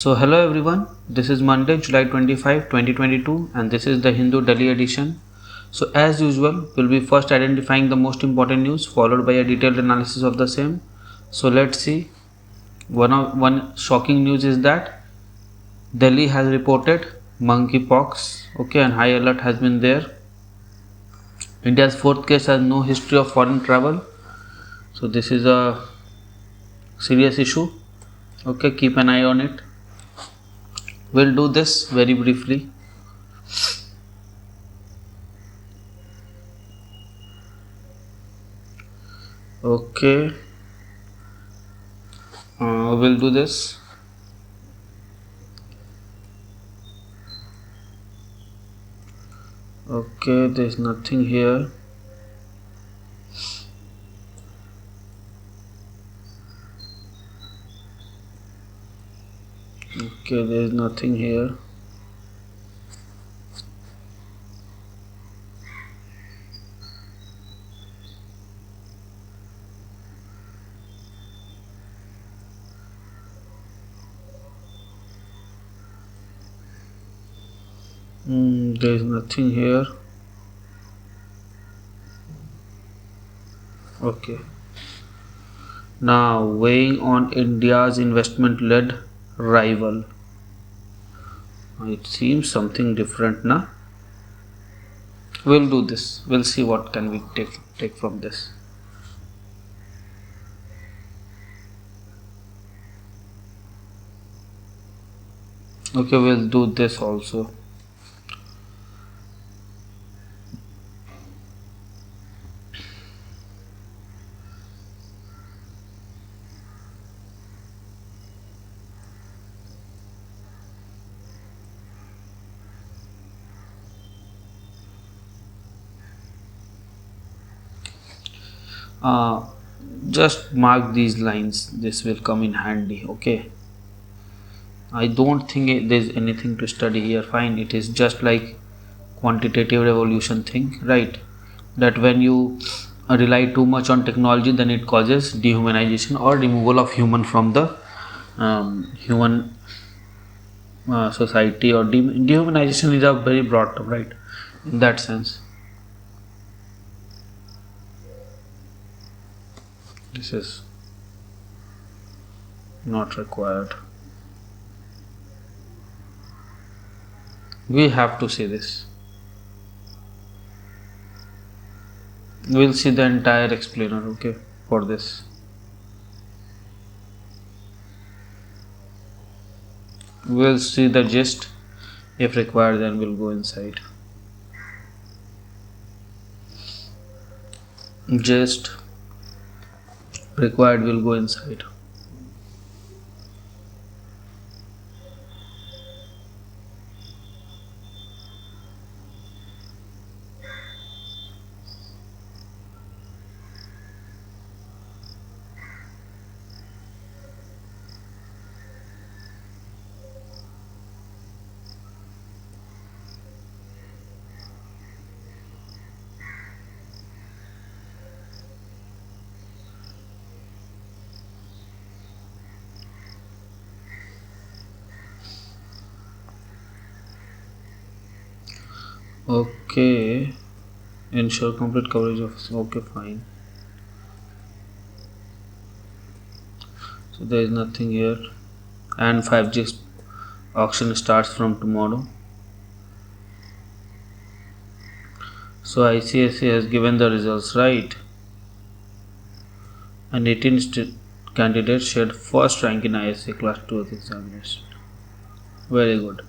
So hello everyone, this is Monday, July 25, 2022 and this is the Hindu Delhi edition. So as usual, we'll be first identifying the most important news followed by a detailed analysis of the same. So let's see. One shocking news is that Delhi has reported monkey pox, okay, and high alert has been there. India's fourth case has no history of foreign travel. So this is a serious issue. Okay, keep an eye on it. We'll do this very briefly. Okay, we'll do this. Okay, there's nothing here. Okay, there's nothing here. There's nothing here. Okay. Now, weighing on India's investment-led rival. It seems something different, na? We'll do this. We'll see what can we take from this. Okay, we'll do this also. Just mark these lines. This will come in handy. Okay. I don't think there's anything to study here. Fine, it is just like quantitative revolution thing, right? That when you rely too much on technology, then it causes dehumanization or removal of human from the human society, or dehumanization is a very broad term, right? In that sense, this is not required. We have to say this. We'll see the entire explainer, okay, for this. We'll see the gist. If required, then we'll go inside. Gist required, we'll go inside. Okay, ensure complete coverage of. Okay, fine. So there is nothing here, and 5G auction starts from tomorrow. So ICSE has given the results, right? And 18 candidates shared first rank in ISA class 2 examination. Very good.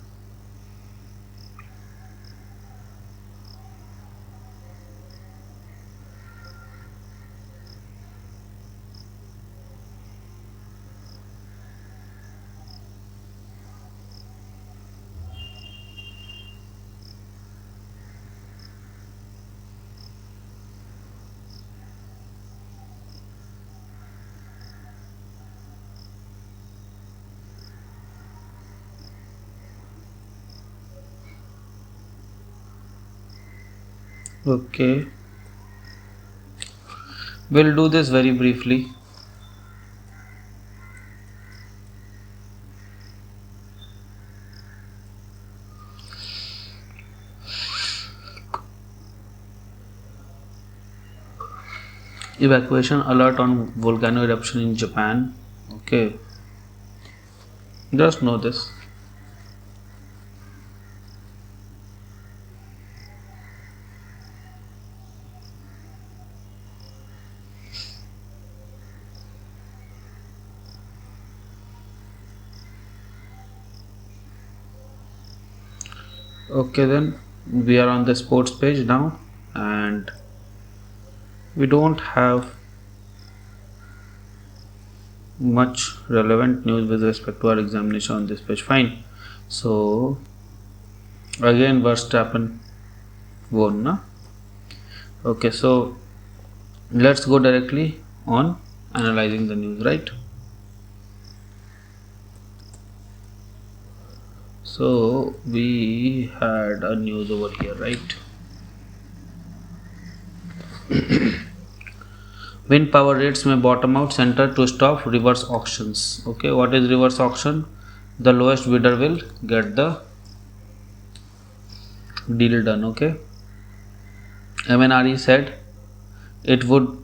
Okay, we'll do this very briefly. Evacuation alert on volcano eruption in Japan. Okay, just know this. Okay, then we are on the sports page now, and we don't have much relevant news with respect to our examination on this page. Fine. So again, Verstappen won, na? Okay, so let's go directly on analyzing the news, right? So we had a news over here, right? Wind power rates may bottom out, center to stop reverse auctions. Okay, what is reverse auction? The lowest bidder will get the deal done. Okay, MNRE said it would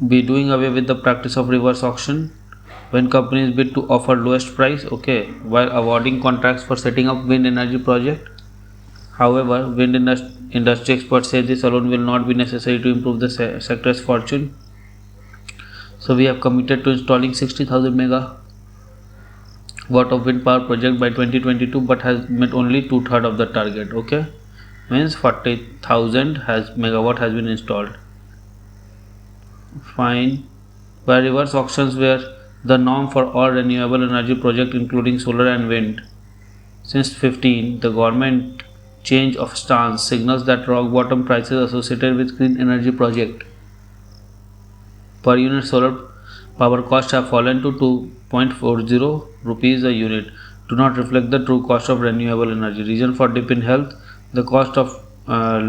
be doing away with the practice of reverse auction when companies bid to offer lowest price, okay, while awarding contracts for setting up wind energy project. However, wind industry experts say this alone will not be necessary to improve the sector's fortune. So we have committed to installing 60,000 megawatt of wind power project by 2022, but has met only 2/3 of the target. Okay, means 40,000 megawatt has been installed. Fine. Where reverse auctions were the norm for all renewable energy projects including solar and wind. Since 15, the government change of stance signals that rock bottom prices associated with clean energy project per unit solar power cost have fallen to 2.40 rupees a unit, do not reflect the true cost of renewable energy. Reason for dip in health: the cost of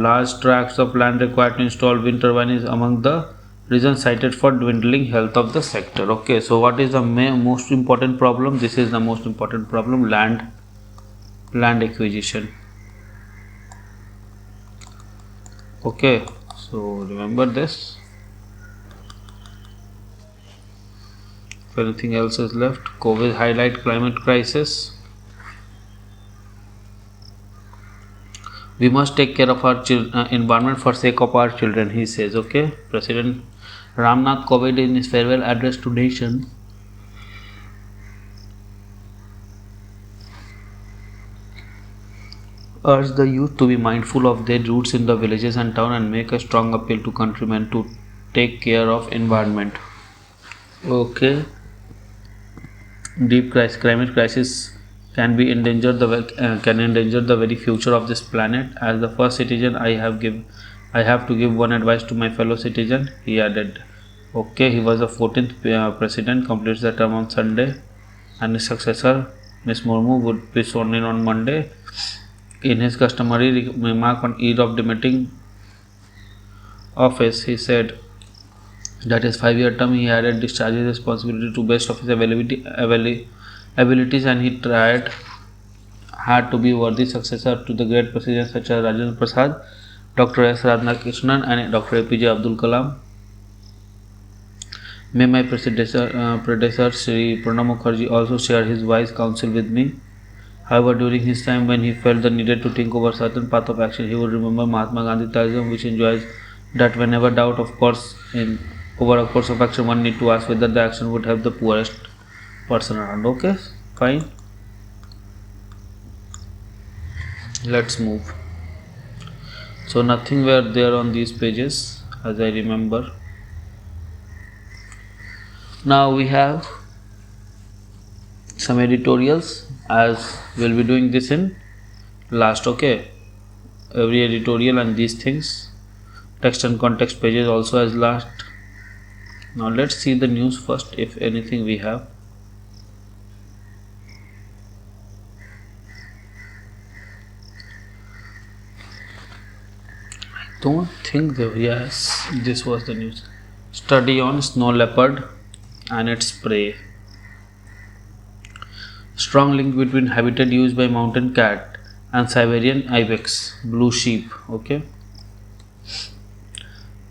large tracts of land required to install wind turbine is among the reasons cited for dwindling health of the sector. Okay, so what is the most important problem? This is the most important problem: land acquisition. Okay, so remember this. If anything else is left, COVID highlight climate crisis. We must take care of our environment for sake of our children, he says. Okay, President Ramnath Kovind in his farewell address to nation urged the youth to be mindful of their roots in the villages and town and make a strong appeal to countrymen to take care of environment. Okay, deep climate crisis can endanger the very future of this planet. As the first citizen, I have to give one advice to my fellow citizen, he added. Okay, he was the 14th president, completes the term on Sunday, and his successor, Ms. Murmu, would be sworn in on Monday. In his customary remark on eve of demitting office, he said that his 5-year term he had discharged his responsibility to best of his abilities, and he had to be worthy successor to the great presidents such as Rajendra Prasad, Dr. S. Radhakrishnan, and Dr. APJ Abdul Kalam. May my predecessor Sri Pranab Mukherjee also share his wise counsel with me. However, during his time when he felt the need to think over certain path of action, he would remember Mahatma Gandhi theorem, which enjoys that whenever doubt, of course, over a course of action, one need to ask whether the action would help the poorest person around. Okay, fine. Let's move. So nothing were there on these pages, as I remember. Now we have some editorials, as we'll be doing this in last. Okay, every editorial and these things, text and context pages also as last. Now let's see the news first, if anything we have. I don't think there. Yes, this was the news. Study on snow leopard and its prey. Strong link between habitat used by mountain cat and Siberian ibex, blue sheep. Okay.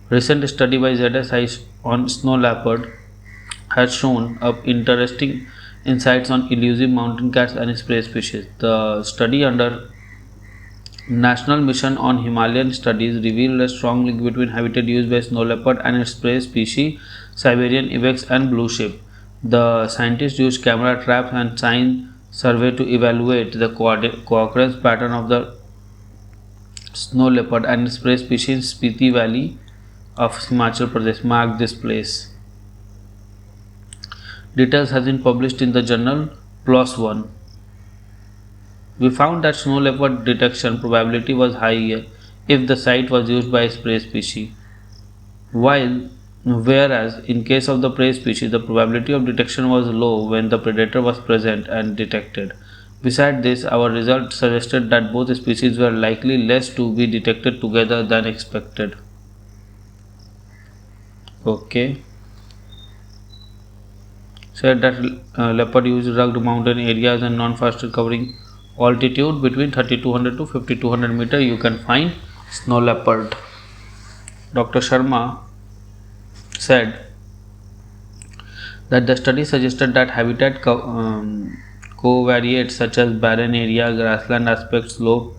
Recent study by ZSI on snow leopard has shown up interesting insights on elusive mountain cats and prey species. The study under National Mission on Himalayan Studies revealed a strong link between habitat used by snow leopard and its prey species, Siberian ibex and blue sheep. The scientists used camera traps and sign survey to evaluate the co-occurrence pattern of the snow leopard and its prey species in Spiti Valley of Himachal Pradesh. Mark this place. Details has been published in the journal PLOS ONE. We found that snow leopard detection probability was high if the site was used by a prey species, whereas in case of the prey species the probability of detection was low when the predator was present and detected. Besides this, our results suggested that both species were likely less to be detected together than expected. Okay. Said that leopard use rugged mountain areas and non-faster covering altitude between 3200 to 5200 meter you can find snow leopard. Dr. Sharma said that the study suggested that habitat covariates such as barren area, grassland aspect, slope,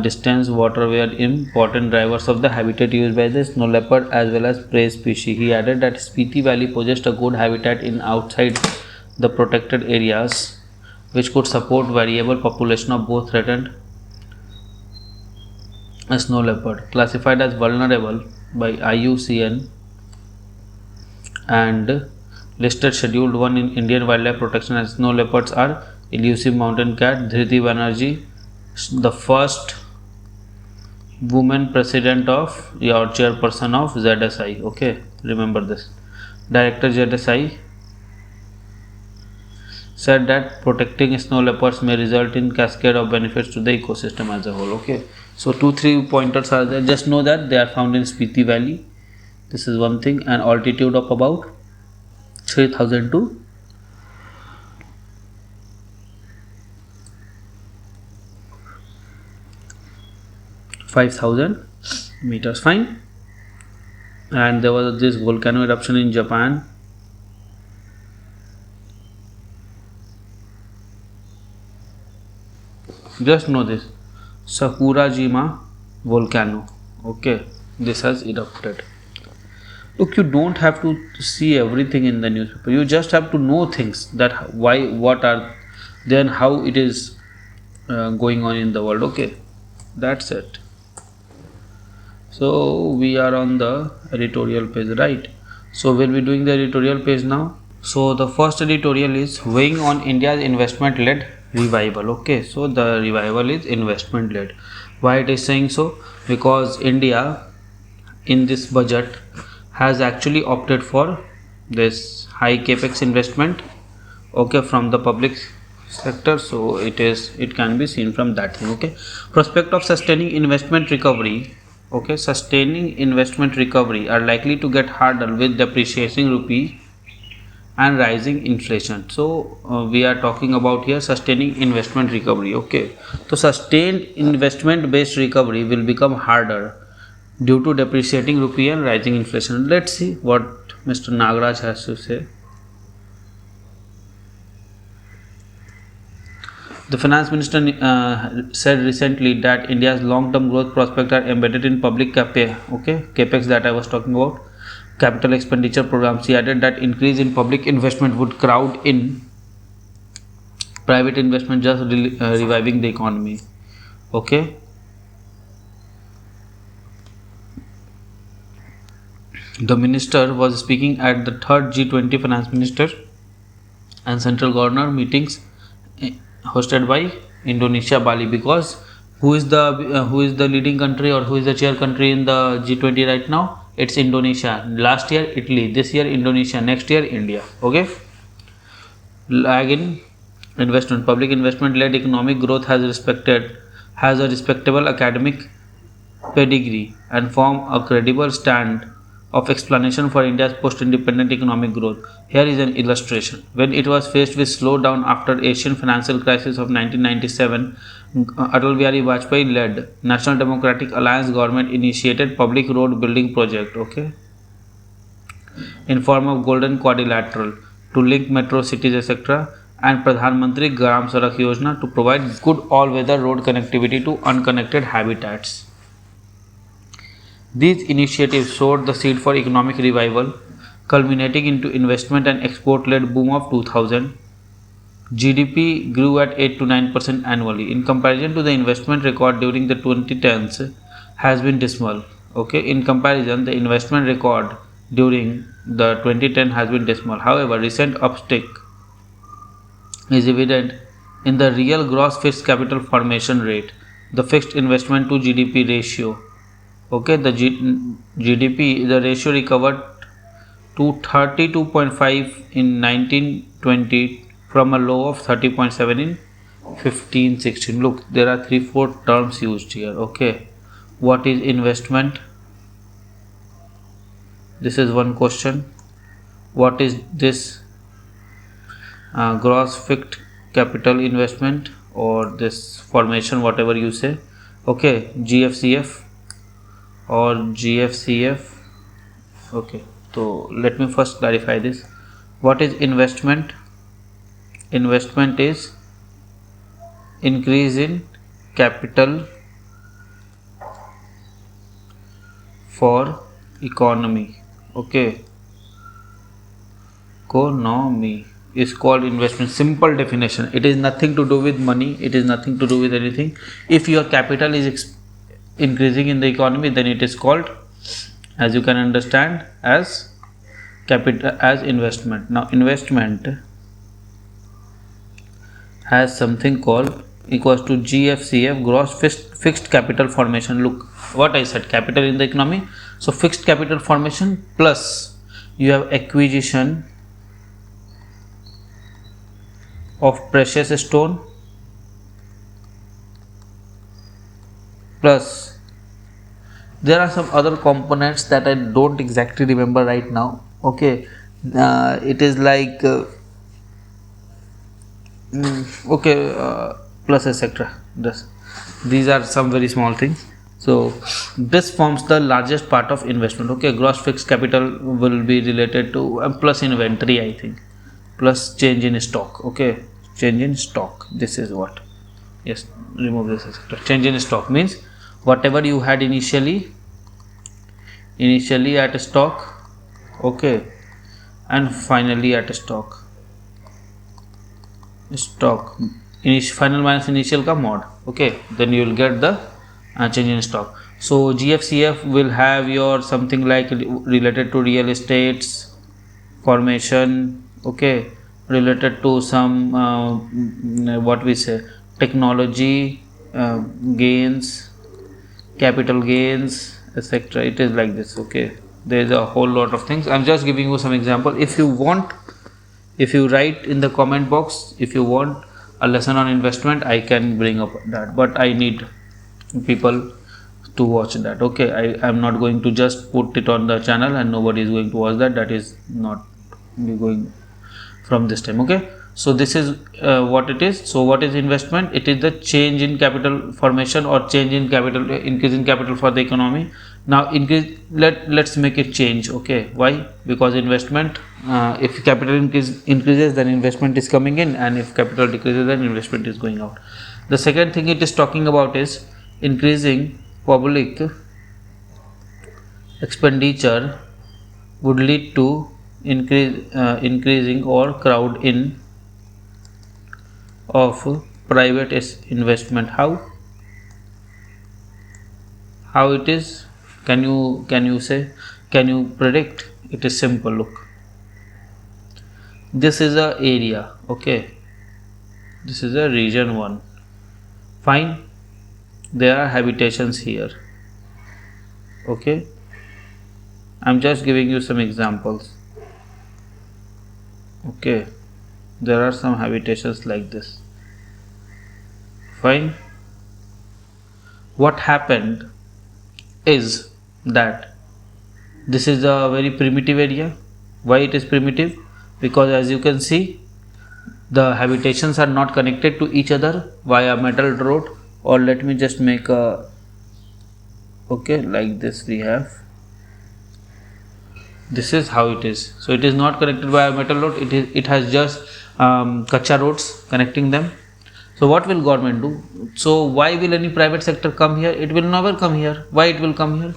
distance, water were important drivers of the habitat used by the snow leopard as well as prey species. He added that Spiti Valley possessed a good habitat in outside the protected areas, which could support variable population of both threatened snow leopard, classified as vulnerable by IUCN and listed Scheduled 1 in Indian Wildlife Protection as snow leopards are elusive mountain cat. Dhriti Banerjee, the first woman president of or chairperson of ZSI. Okay, remember this. Director ZSI said that protecting snow leopards may result in cascade of benefits to the ecosystem as a whole. Okay, so 2-3 pointers are there. Just know that they are found in Spiti Valley. This is one thing, and altitude of about 3000 to 5000 meters. Fine. And there was this volcano eruption in Japan. Just know this, Sakurajima volcano. Okay, this has erupted. Look, you don't have to see everything in the newspaper. You just have to know things, that why, what are then, how it is going on in the world. Okay, that's it. So we are on the editorial page, right? So we'll be doing the editorial page now. So the first editorial is weighing on India's investment led revival. Okay, so the revival is investment led. Why it is saying so? Because India in this budget has actually opted for this high capex investment, okay, from the public sector. So it can be seen from that thing. Okay, prospect of sustaining investment recovery, okay, sustaining investment recovery are likely to get harder with depreciating rupee and rising inflation. So we are talking about here sustaining investment recovery. Okay, so sustained investment based recovery will become harder due to depreciating rupee and rising inflation. Let's see what Mr. Nagaraj has to say. The finance minister said recently that India's long-term growth prospects are embedded in public capex that I was talking about, capital expenditure programs. He added that increase in public investment would crowd in private investment, just reviving the economy. Okay. The minister was speaking at the third G20 finance minister and central governor meetings hosted by Indonesia, Bali. Because who is the leading country or who is the chair country in the G20 right now? It's Indonesia. Last year Italy, this year Indonesia, next year India. Okay. Lag in investment. Public investment led economic growth has a respectable academic pedigree and form a credible stand of explanation for India's post-independent economic growth. Here is an illustration. When it was faced with slowdown after Asian financial crisis of 1997, Atal Bihari Vajpayee led National Democratic Alliance government initiated public road building project, okay, in form of Golden Quadrilateral to link metro cities, etc., and Pradhan Mantri Gram Sadak Yojana to provide good all-weather road connectivity to unconnected habitats. These initiatives sowed the seed for economic revival, culminating into investment and export-led boom of 2000. GDP grew at 8 to 9% annually. In comparison to the investment record during the 2010s has been dismal. Okay, in comparison, the investment record during the 2010 has been dismal. However, recent uptick is evident in the real gross fixed capital formation rate, the fixed investment to GDP ratio. Okay, the GDP, the ratio recovered to 32.5 in 1920 from a low of 30.7 in 15-16. Look, there are 3-4 terms used here. Okay, what is investment? This is one question. What is this gross fixed capital investment or this formation, whatever you say? Okay, GFCF or GFCF. Okay, so let me first clarify this. What is investment? Investment is increase in capital for economy. Okay, economy is called investment. Simple definition. It is nothing to do with money. It is nothing to do with anything. If your capital is increasing in the economy, then it is called, as you can understand, as capital, as investment. Now investment has something called equals to GFCF, gross fixed capital formation. Look what I said, capital in the economy. So fixed capital formation plus you have acquisition of precious stone plus there are some other components that I don't exactly remember right now. Okay, it is like plus etc. These are some very small things. So this forms the largest part of investment. Okay, gross fixed capital will be related to plus inventory, I think, plus change in stock. Okay, change in stock. This is what. Yes, remove this etc. Change in stock means whatever you had initially at stock, okay, and finally at stock. Final minus initial ka mod. Okay, then you will get the change in stock. So GFCF will have your something like related to real estates formation. Okay, related to some what we say, technology gains, capital gains, etc. It is like this. Okay, there is a whole lot of things. I am just giving you some example. If you want, if you write in the comment box, if you want a lesson on investment, I can bring up that, but I need people to watch that. Okay, I am not going to just put it on the channel and nobody is going to watch that. That is not going from this time. Okay, so this is what it is. So what is investment? It is the change in capital formation or change in capital, increase in capital for the economy. Now increase, let's make it change. Okay, why? Because investment, if capital increases, then investment is coming in, and if capital decreases, then investment is going out. The second thing it is talking about is increasing public expenditure would lead to increasing or crowd in of private investment. How it is? Can you say? Can you predict? It is simple. Look, this is a area. Okay, this is a region 1. Fine, there are habitations here. Okay, I'm just giving you some examples. Okay, there are some habitations like this. Fine, what happened is that This is a very primitive area. Why it is primitive? Because as you can see, the habitations are not connected to each other via metal road, or let me just make a, okay, like this we have. This is how it is. So it is not connected by a metal road. It has just kacha roads connecting them. So what will government do? So why will any private sector come here? It will never come here. Why it will come here?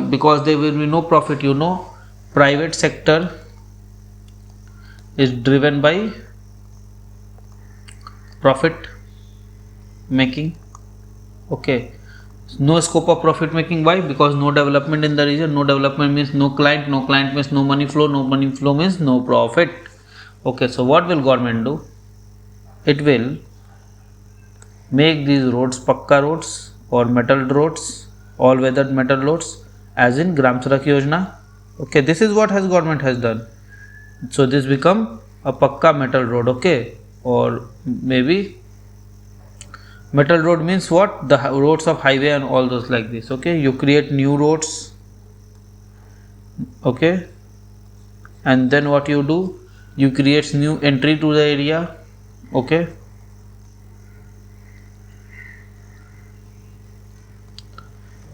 Because there will be no profit. You know, private sector is driven by profit making. Okay. No scope of profit making. Why? Because no development in the region. No development means no client. No client means no money flow. No money flow means no profit. Okay, so what will government do? It will make these roads pakka roads or metal roads, all weather metal roads, as in Gram Sadak Yojana. Okay, this is what has government has done. So this become a pakka metal road. Okay, or maybe metal road means what? The roads of highway and all those like this. Okay, you create new roads. Okay, and then what you do? You create new entry to the area. Okay,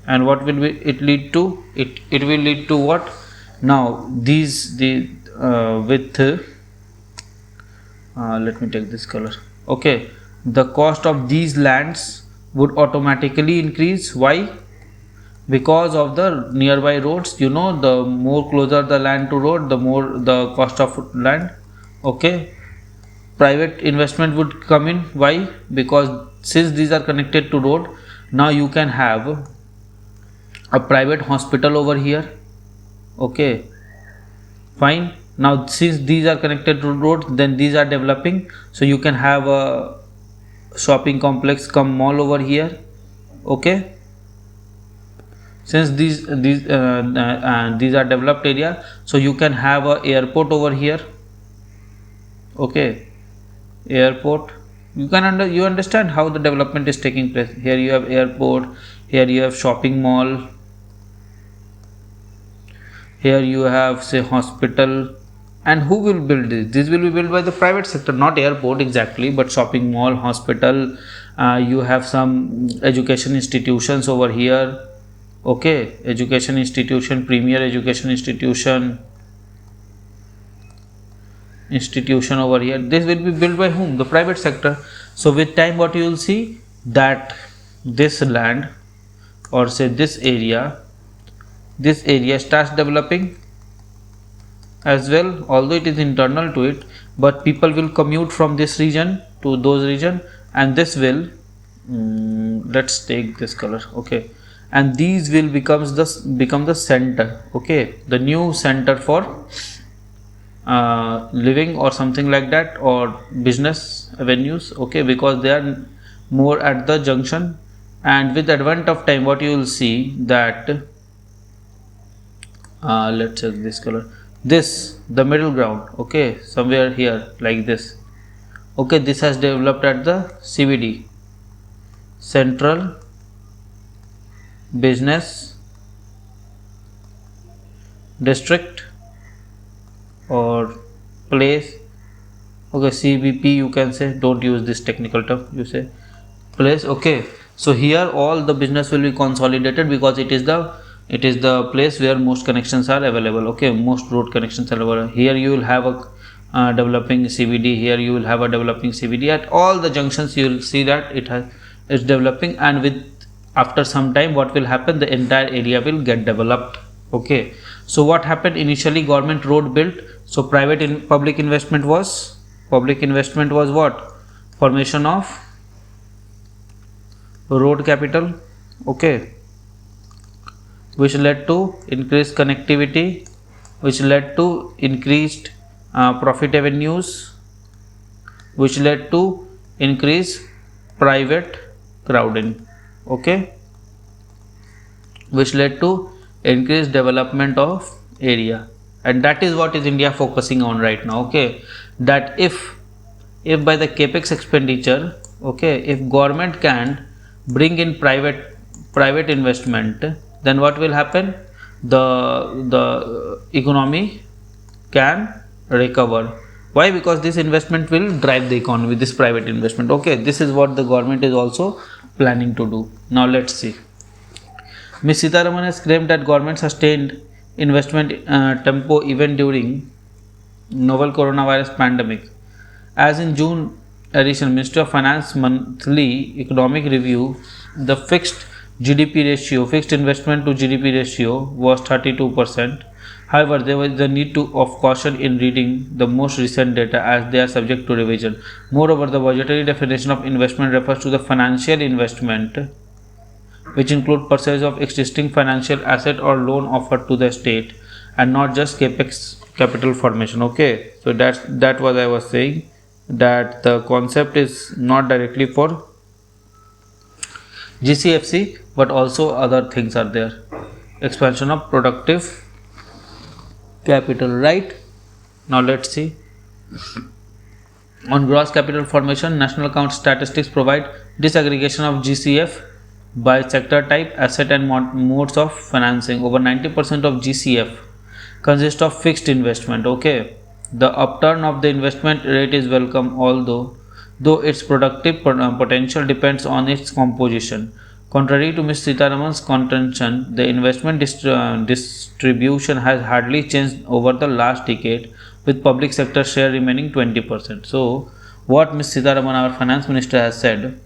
and what will it lead to? It will lead to what? Now these with let me take this color. Okay, the cost of these lands would automatically increase. Why? Because of the nearby roads. You know, the more closer the land to road, the more the cost of land. Okay, private investment would come in. Why? Because since these are connected to road, now you can have a private hospital over here. Okay, fine. Now since these are connected to road, then these are developing, so you can have a shopping complex come mall over here. Okay, since these are developed area, so you can have a airport over here. Okay, airport, you can you understand how the development is taking place. Here you have airport, here you have shopping mall, here you have say hospital. And who will build this? This will be built by the private sector, not airport exactly, but shopping mall, hospital. You have some education institutions over here. Okay, education institution, premier education institution over here. This will be built by whom? The private sector. So with time, what you will see, that this land, or say this area starts developing as well, although it is internal to it, but people will commute from this region to those region, and this will let's take this color. Okay, and these will become the center. Okay, the new center for living or something like that, or business avenues. Okay, because they are more at the junction, and with advent of time, what you will see that let's check this color. This the middle ground. Okay, somewhere here like this. Okay, this has developed at the CBD, Central Business District or place. Okay, CBP you can say, don't use this technical term, you say place. Okay, so here all the business will be consolidated, because it is the place where most connections are available. Okay, most road connections are available. Here you will have a developing CBD, here you will have a developing CBD. At all the junctions you will see that it's developing, and with after some time what will happen, the entire area will get developed. Okay, so what happened initially? Government road built, so public investment was what? Formation of road capital. Okay, which led to increased connectivity, which led to increased profit avenues, which led to increased private crowding. Okay, which led to increased development of area, and that is what is India focusing on right now. Okay, that if by the capex expenditure, okay, if government can bring in private investment, then what will happen? the economy can recover. Why? Because this investment will drive the economy, this private investment. Okay, this is what the government is also planning to do. Now let's see. Ms. Sitaraman has claimed that government sustained investment tempo even during novel coronavirus pandemic. As in June edition, Ministry of Finance monthly economic review, the fixed GDP ratio, fixed investment to GDP ratio was 32%. However, there was the need of caution in reading the most recent data as they are subject to revision. Moreover, the budgetary definition of investment refers to the financial investment, which include purchase of existing financial asset or loan offered to the state, and not just capex, capital formation. Okay, so that was I was saying, that the concept is not directly for GCFC, but also other things are there. Expansion of productive capital, right? Now let's see. On gross capital formation, national account statistics provide disaggregation of GCF by sector type, asset and modes of financing. Over 90% of GCF consists of fixed investment. Okay, the upturn of the investment rate is welcome, although its productive potential depends on its composition. Contrary to Ms. Sitaraman's contention, the investment distribution has hardly changed over the last decade, with public sector share remaining 20%. So, what Ms. Sitaraman, our finance minister, has said,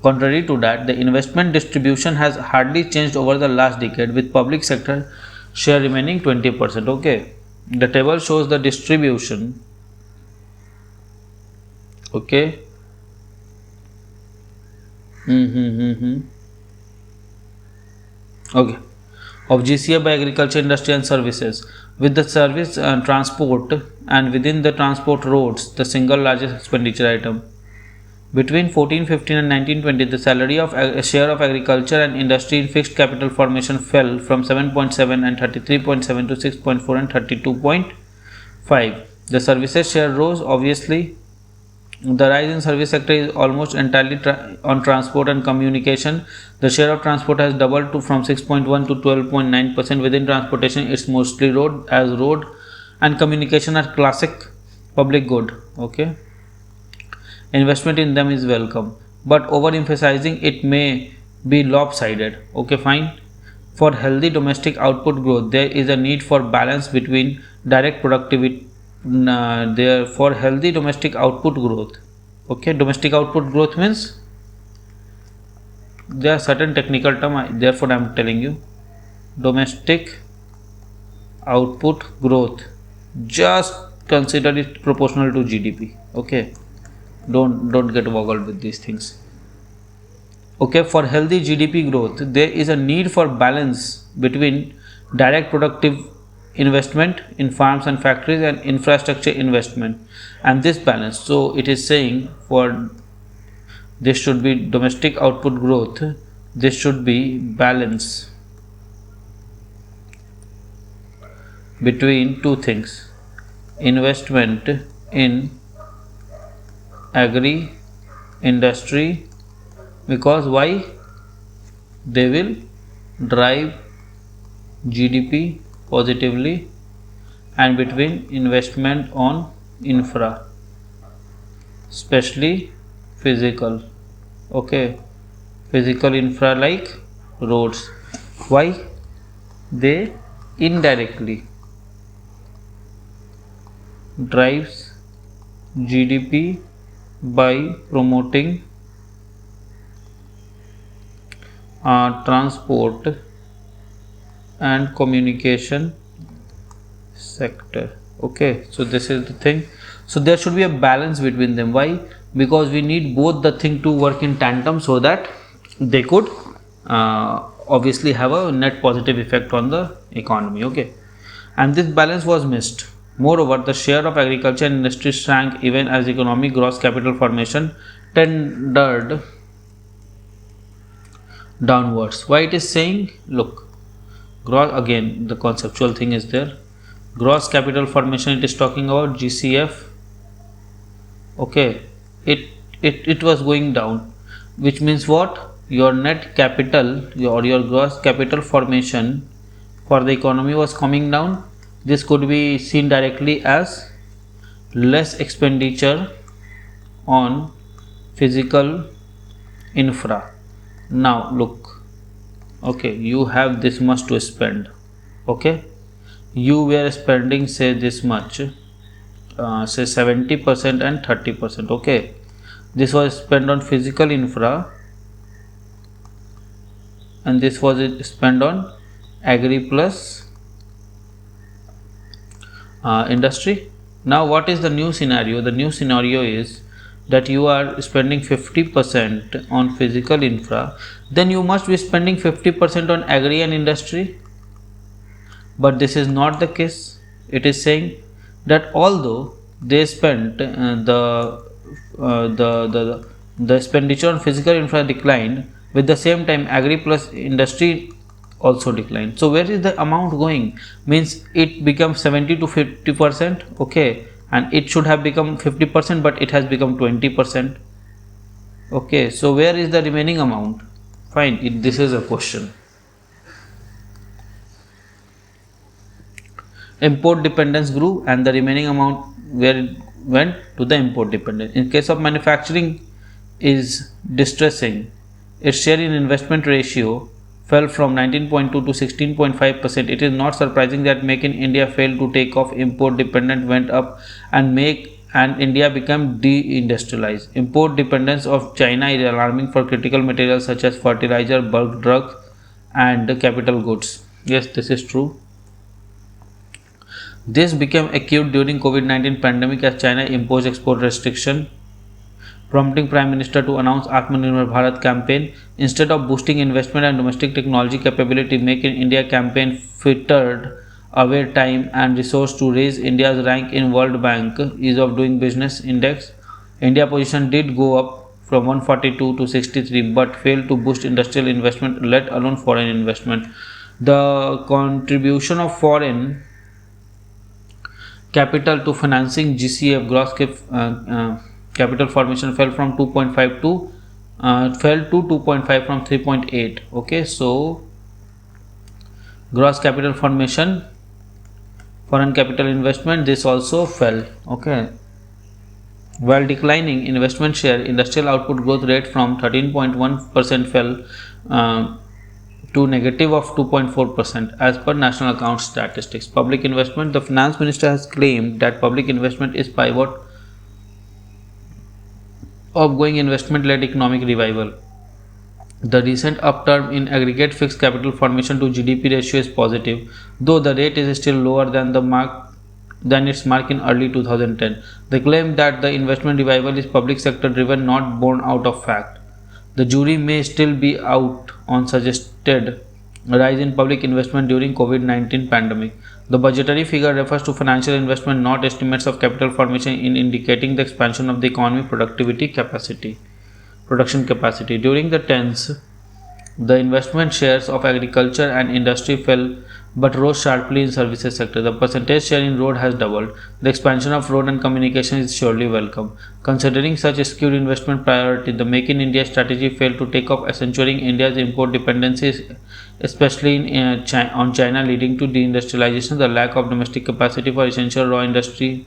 contrary to that, the investment distribution has hardly changed over the last decade, with public sector share remaining 20%. Okay, the table shows the distribution. Okay. Okay, of GCF by agriculture, industry and services. With the service transport and within the transport roads, the single largest expenditure item. Between 1415 and 1920, the salary of share of agriculture and industry in fixed capital formation fell from 7.7 and 33.7 to 6.4 and 32.5. The services share rose. Obviously, the rise in service sector is almost entirely on transport and communication. The share of transport has doubled from 6.1 to 12.9%. Within transportation, it's mostly road, as road and communication are classic public good. Okay, investment in them is welcome, but overemphasizing it may be lopsided. Okay, fine. For healthy domestic output growth, there is a need for balance between direct productivity. For healthy domestic output growth. Okay, domestic output growth means there are certain technical terms, therefore I am telling you. Domestic output growth, just consider it proportional to GDP. Okay, don't get boggled with these things. Okay, for healthy GDP growth, there is a need for balance between direct productive investment in farms and factories and infrastructure investment, and this balance. So it is saying for this should be domestic output growth, this should be balance between two things: investment in agri industry, because why? They will drive GDP positively, and between investment on infra, especially physical. Okay, physical infra like roads. Why? They indirectly drives GDP by promoting transport and communication sector. Okay, so this is the thing. So there should be a balance between them. Why? Because we need both the thing to work in tandem so that they could obviously have a net positive effect on the economy. Okay, and this balance was missed. Moreover, the share of agriculture and industry shrank even as economic gross capital formation tended downwards. Why it is saying? Look, gross, again the conceptual thing is there. Gross capital formation, it is talking about GCF. Okay, it was going down, which means what? Your net capital, your gross capital formation for the economy was coming down. This could be seen directly as less expenditure on physical infra. Now look, okay, you have this much to spend, okay, you were spending say this much, say 70% and 30%, okay, this was spent on physical infra and this was spent on agri plus industry. Now what is the new scenario? The new scenario is that you are spending 50% on physical infra, then you must be spending 50% on agri and industry. But this is not the case. It is saying that although they spent the expenditure on physical infra declined, with the same time agri plus industry also declined. So where is the amount going? Means it becomes 70 to 50%, okay, and it should have become 50%, but it has become 20%. Okay, so where is the remaining amount? Fine, this is a question. Import dependence grew and the remaining amount where it went to the import dependence. In case of manufacturing is distressing, its share in investment ratio fell from 19.2 to 16.5%. It is not surprising that Make in India failed to take off, import dependence went up and India became deindustrialized. Import dependence of China is alarming for critical materials such as fertilizer, bulk drugs and capital goods. Yes, this is true. This became acute during COVID-19 pandemic as China imposed export restriction, prompting Prime Minister to announce Atmanirbhar Bharat campaign. Instead of boosting investment and domestic technology capability, Make in India campaign frittered away time and resource to raise India's rank in World Bank Ease of Doing Business Index. India position did go up from 142 to 63 but failed to boost industrial investment, let alone foreign investment. The contribution of foreign capital to financing GCF gross capital formation fell from 2.5 to 2.5 from 3.8. okay, so gross capital formation, foreign capital investment, this also fell. Okay, while declining investment share, industrial output growth rate from 13.1% fell to negative of 2.4% as per national account statistics. Public investment, the finance minister has claimed that public investment is pivot of going investment-led economic revival. The recent upturn in aggregate fixed capital formation to GDP ratio is positive, though the rate is still lower than its mark in early 2010. They claim that the investment revival is public sector driven, not born out of fact. The jury may still be out on suggested rise in public investment during COVID-19 pandemic. The budgetary figure refers to financial investment, not estimates of capital formation, in indicating the expansion of the economy production capacity. During the tens, the investment shares of agriculture and industry fell but rose sharply in services sector. The percentage share in road has doubled. The expansion of road and communication is surely welcome. Considering such a skewed investment priority, the Make in India strategy failed to take off, accentuating India's import dependencies, especially on China, leading to deindustrialization. The lack of domestic capacity for essential raw industrial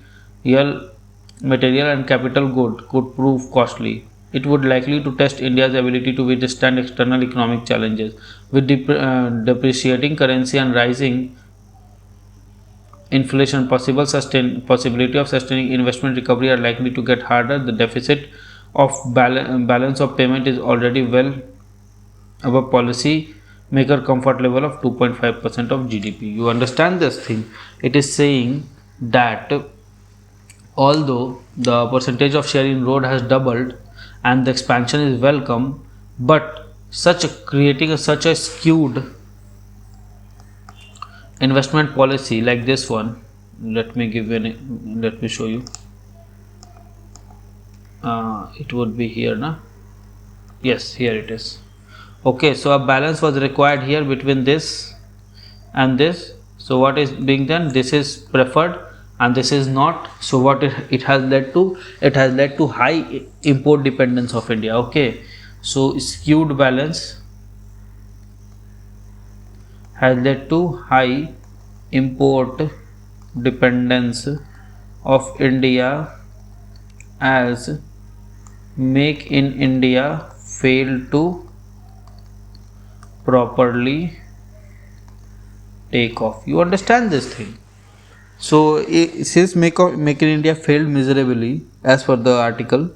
material and capital good could prove costly. It would likely to test India's ability to withstand external economic challenges. With depreciating currency and rising inflation, possibility of sustaining investment recovery are likely to get harder. The deficit of balance of payment is already well above policy maker comfort level of 2.5% of GDP. You understand this thing? It is saying that although the percentage of share in road has doubled and the expansion is welcome, but creating such a skewed investment policy like this one, let me show you. It would be here now. Yes, here it is. Okay, so a balance was required here between this and this. So what is being done? This is preferred and this is not. So what it has led to? It has led to high import dependence of India. Okay, so skewed balance has led to high import dependence of India as Make in India failed to properly take off. You understand this thing? So since Make in India failed miserably as per the article,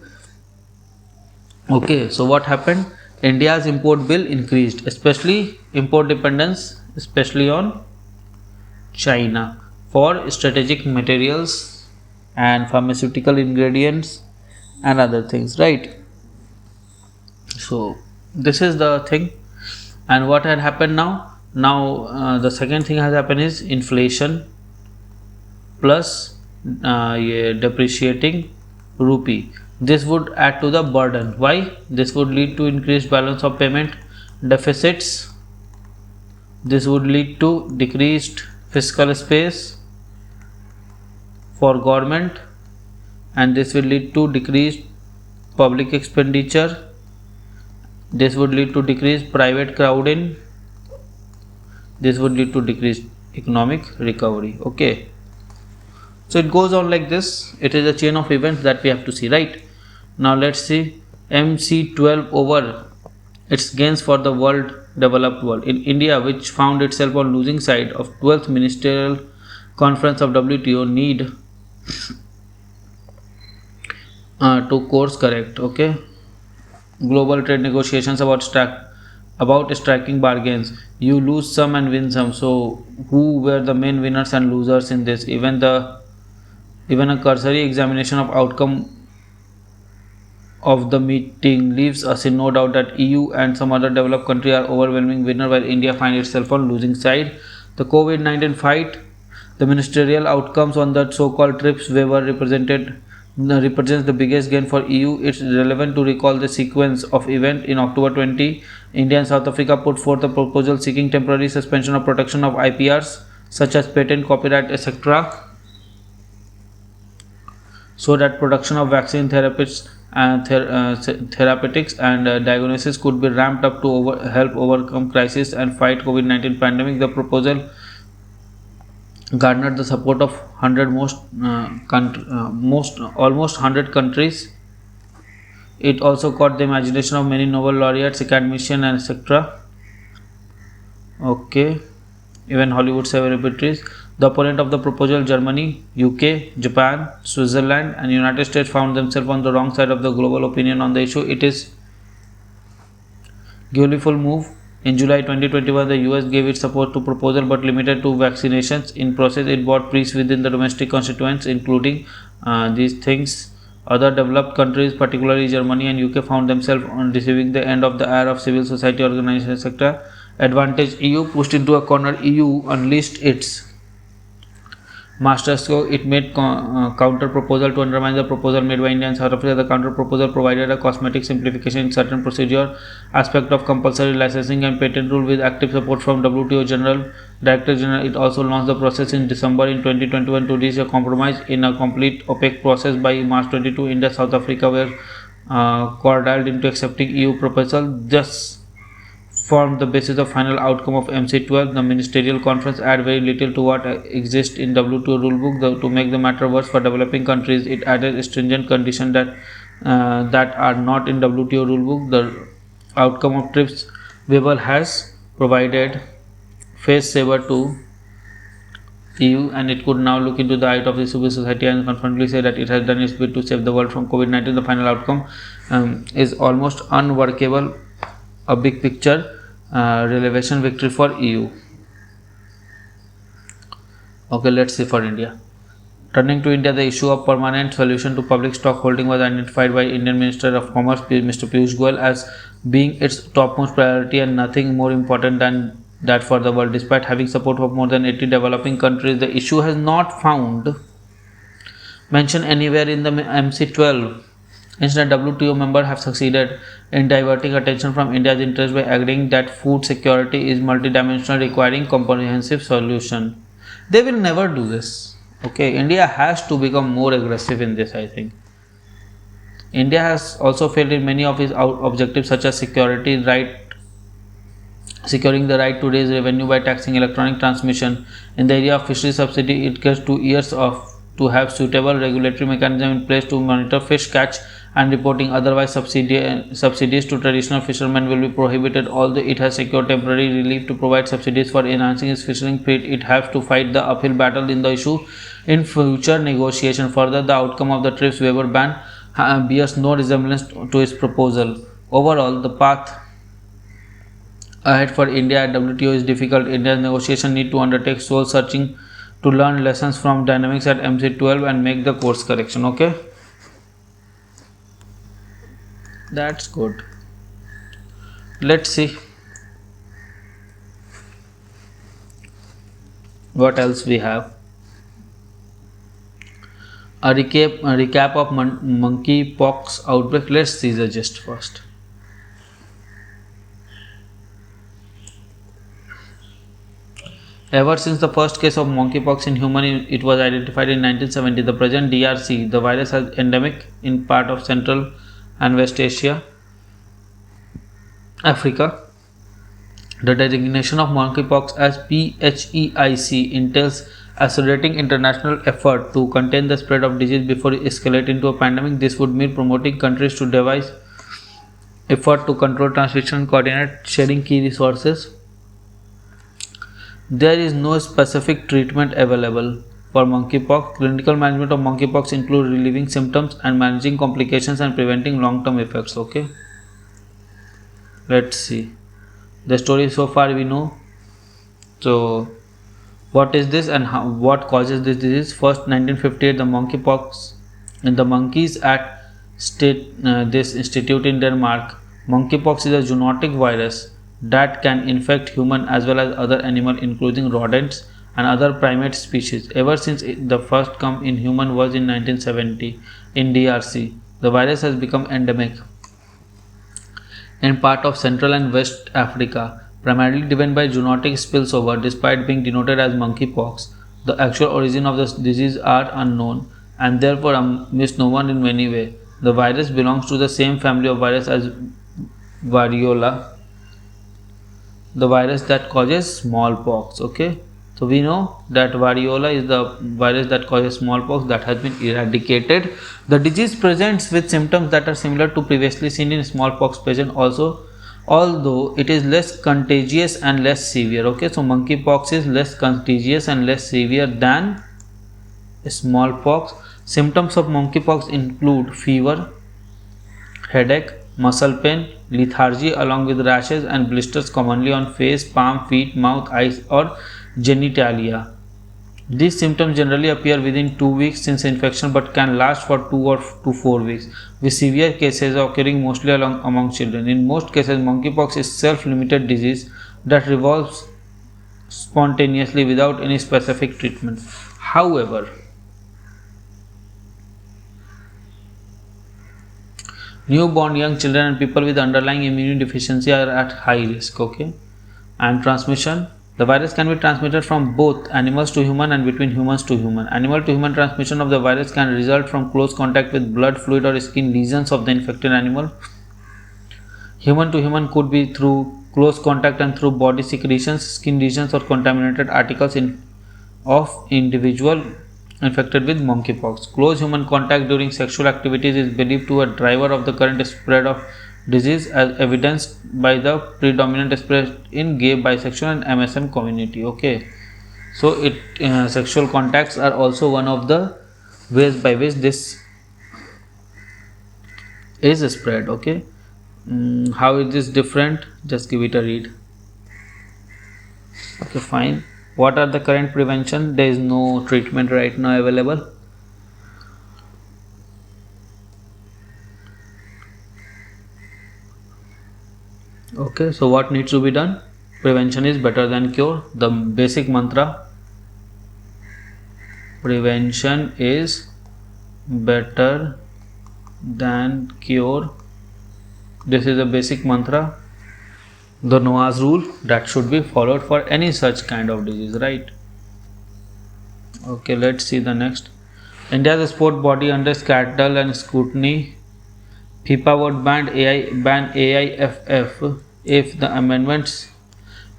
okay, so what happened? India's import bill increased, especially import dependence, especially on China for strategic materials and pharmaceutical ingredients and other things, right? So this is the thing. And what had happened now the second thing has happened is inflation plus depreciating rupee. This would add to the burden. Why? This would lead to increased balance of payment deficits. This would lead to decreased fiscal space for government, and this will lead to decreased public expenditure. This would lead to decreased private crowding. This would lead to decreased economic recovery. Okay, so it goes on like this. It is a chain of events that we have to see, right? Now let's see MC12 over its gains for the developed world. In India, which found itself on losing side of 12th Ministerial Conference of WTO, need to course correct. Okay, global trade negotiations about striking bargains. You lose some and win some. So who were the main winners and losers in this? Even a cursory examination of outcome of the meeting leaves us in no doubt that EU and some other developed countries are overwhelming winner, while India finds itself on losing side. The COVID-19 fight, the ministerial outcomes on the so-called TRIPS waiver represents the biggest gain for EU. It's relevant to recall the sequence of events. In October 20, India and South Africa put forth a proposal seeking temporary suspension of protection of IPRs such as patent, copyright, etc., so that production of vaccine therapies and therapeutics and diagnosis could be ramped up to help overcome crisis and fight COVID-19 pandemic. The proposal garnered the support of almost 100 countries. It also caught the imagination of many Nobel laureates, academicians, and etc. Okay, even Hollywood celebrities. The opponent of the proposal, Germany, UK, Japan, Switzerland, and United States, found themselves on the wrong side of the global opinion on the issue. It is gleeful move. In July 2021, the US gave its support to proposal but limited to vaccinations. In process, it brought peace within the domestic constituents, including these things. Other developed countries, particularly Germany and UK, found themselves on receiving the end of the era of civil society organization sector. Advantage EU pushed into a corner. EU unleashed its master stroke. It made counter proposal to undermine the proposal made by India and South Africa. The counter proposal provided a cosmetic simplification in certain procedure aspect of compulsory licensing and patent rule with active support from WTO Director General. It also launched the process in December in 2021 to reach a compromise in a complete opaque process. By March 22, India and South Africa were cordialed into accepting EU proposal. Thus formed the basis of final outcome of MC12. The ministerial conference added very little to what exists in WTO rulebook. To make the matter worse for developing countries, it added stringent conditions that are not in WTO rulebook. The outcome of TRIPS waiver has provided face saver to EU, and it could now look into the eye of the civil society and confidently say that it has done its bit to save the world from COVID-19. The final outcome is almost unworkable. A big picture relevation victory for EU. Okay, let's see for India. Turning to India, the issue of permanent solution to public stock holding was identified by Indian Minister of Commerce Mr. Piyush Goyal as being its topmost priority and nothing more important than that for the world. Despite having support of more than 80 developing countries, the issue has not found mention anywhere in the MC12. Instead, WTO members have succeeded in diverting attention from India's interest by agreeing that food security is multidimensional, requiring comprehensive solution. They will never do this. Okay, India has to become more aggressive in this, I think. India has also failed in many of its objectives such as security, right, securing the right to raise revenue by taxing electronic transmission. In the area of fishery subsidy, it gets 2 years to have suitable regulatory mechanism in place to monitor fish catch and reporting. Otherwise, subsidies to traditional fishermen will be prohibited. Although it has secured temporary relief to provide subsidies for enhancing its fishing fleet, it has to fight the uphill battle in the issue in future negotiation. Further, the outcome of the TRIPS waiver ban bears no resemblance to its proposal. Overall, the path ahead for India at WTO is difficult. India's negotiation need to undertake soul searching to learn lessons from dynamics at MC12 and make the course correction. Okay, that's good. Let's see what else we have. A recap of monkey pox outbreak. Let's see the gist first. Ever since the first case of monkeypox in human it was identified in 1970, the present DRC, the virus is endemic in part of Central and West Asia, Africa. The designation of monkeypox as PHEIC entails accelerating international effort to contain the spread of disease before it escalates into a pandemic. This would mean promoting countries to devise effort to control transmission, coordinate sharing key resources. There is no specific treatment available for monkeypox. Clinical management of monkeypox includes relieving symptoms and managing complications and preventing long-term effects. Okay, let's see the story so far we know. So, what is this and what causes this disease? First, 1958, the monkeypox in the monkeys at this institute in Denmark. Monkeypox is a zoonotic virus that can infect human as well as other animals including rodents and other primate species. Ever since the first come in human was in 1970 in DRC, the virus has become endemic in part of Central and West Africa, primarily driven by zoonotic spillover. Despite being denoted as monkeypox, the actual origin of the disease are unknown and therefore a misnomer in many ways. The virus belongs to the same family of virus as variola, the virus that causes smallpox. Okay, so we know that variola is the virus that causes smallpox that has been eradicated. The disease presents with symptoms that are similar to previously seen in smallpox patient also, although it is less contagious and less severe. Okay, so monkeypox is less contagious and less severe than smallpox. Symptoms of monkeypox include fever, headache, muscle pain, lethargy along with rashes and blisters commonly on face, palm, feet, mouth, eyes or genitalia. These symptoms generally appear within 2 weeks since infection but can last for 2 or to 4 weeks, with severe cases occurring mostly among children. In most cases, monkeypox is self-limited disease that revolves spontaneously without any specific treatment. However, newborn, young children and people with underlying immune deficiency are at high risk. Okay, and transmission. The virus can be transmitted from both animals to human and between humans to human. Animal to human transmission of the virus can result from close contact with blood, fluid or skin lesions of the infected animal. Human to human could be through close contact and through body secretions, skin lesions or contaminated articles of individual infected with monkeypox. Close human contact during sexual activities is believed to be a driver of the current spread of disease, as evidenced by the predominant spread in gay, bisexual and MSM community. Okay, so sexual contacts are also one of the ways by which this is spread. Okay, how is this different? Just give it a read. Okay, fine. What are the current prevention? There is no treatment right now available. Okay, so what needs to be done? Prevention is better than cure. The basic mantra: prevention is better than cure. This is a basic mantra, the Noah's rule that should be followed for any such kind of disease, right? Okay, let's see the next. India's sport body under scandal and scrutiny. FIFA would ban AIFF if the amendments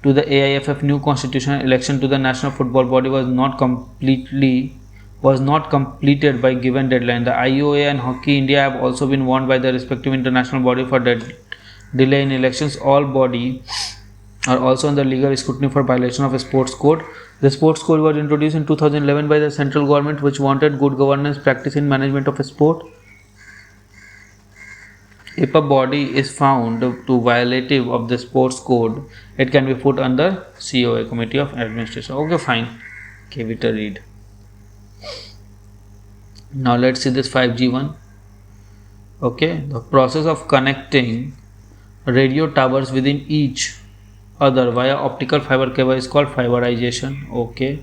to the AIFF new constitutional election to the national football body was not completed by given deadline. The IOA and Hockey India have also been warned by the respective international body for delay in elections. All body are also under legal scrutiny for violation of a sports code. The sports code was introduced in 2011 by the central government, which wanted good governance practice in management of a sport. If a body is found to violative of the sports code, it can be put under COA, Committee of Administration. Okay, fine. Give it a read. Now let's see this 5G one. Okay, the process of connecting radio towers within each other via optical fiber cable is called fiberization. Okay,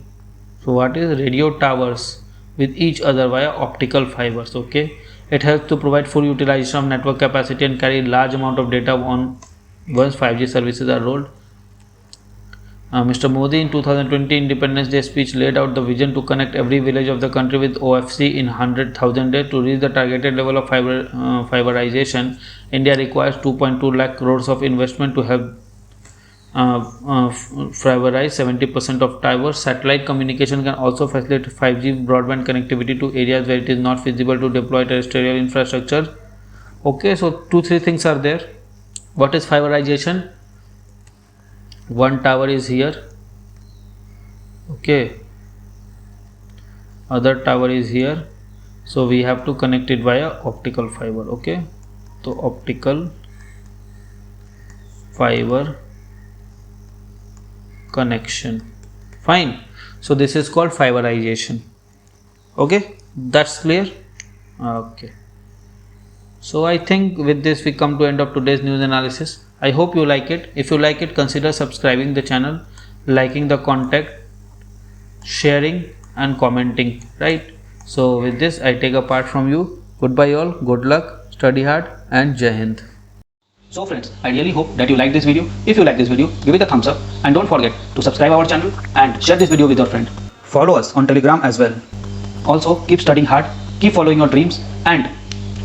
so what is radio towers with each other via optical fibers? Okay, it helps to provide full utilization of network capacity and carry large amount of data once 5G services are rolled. Mr. Modi in 2020 Independence Day speech laid out the vision to connect every village of the country with OFC in 100,000 days. To reach the targeted level of fiberization, India requires 2.2 lakh crores of investment to help fiberize 70% of towers. Satellite communication can also facilitate 5G broadband connectivity to areas where it is not feasible to deploy terrestrial infrastructure. Okay, so 2-3 things are there. What is fiberization? One tower is here, okay, other tower is here, so we have to connect it via optical fiber. Okay, so optical fiber connection, fine. So this is called fiberization. Okay, that's clear. Okay, so I think with this we come to end of today's news analysis. I hope you like it. If you like it, consider subscribing the channel, liking the content, sharing and commenting, right? So with this I take a part from you. Goodbye all, good luck, study hard and Jai Hind. So friends, I really hope that you like this video. If you like this video, give it a thumbs up and don't forget to subscribe our channel and share this video with your friend. Follow us on Telegram as well. Also keep studying hard, keep following your dreams and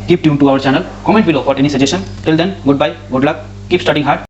keep tuned to our channel. Comment below for any suggestion. Till then, goodbye, good luck, keep studying hard.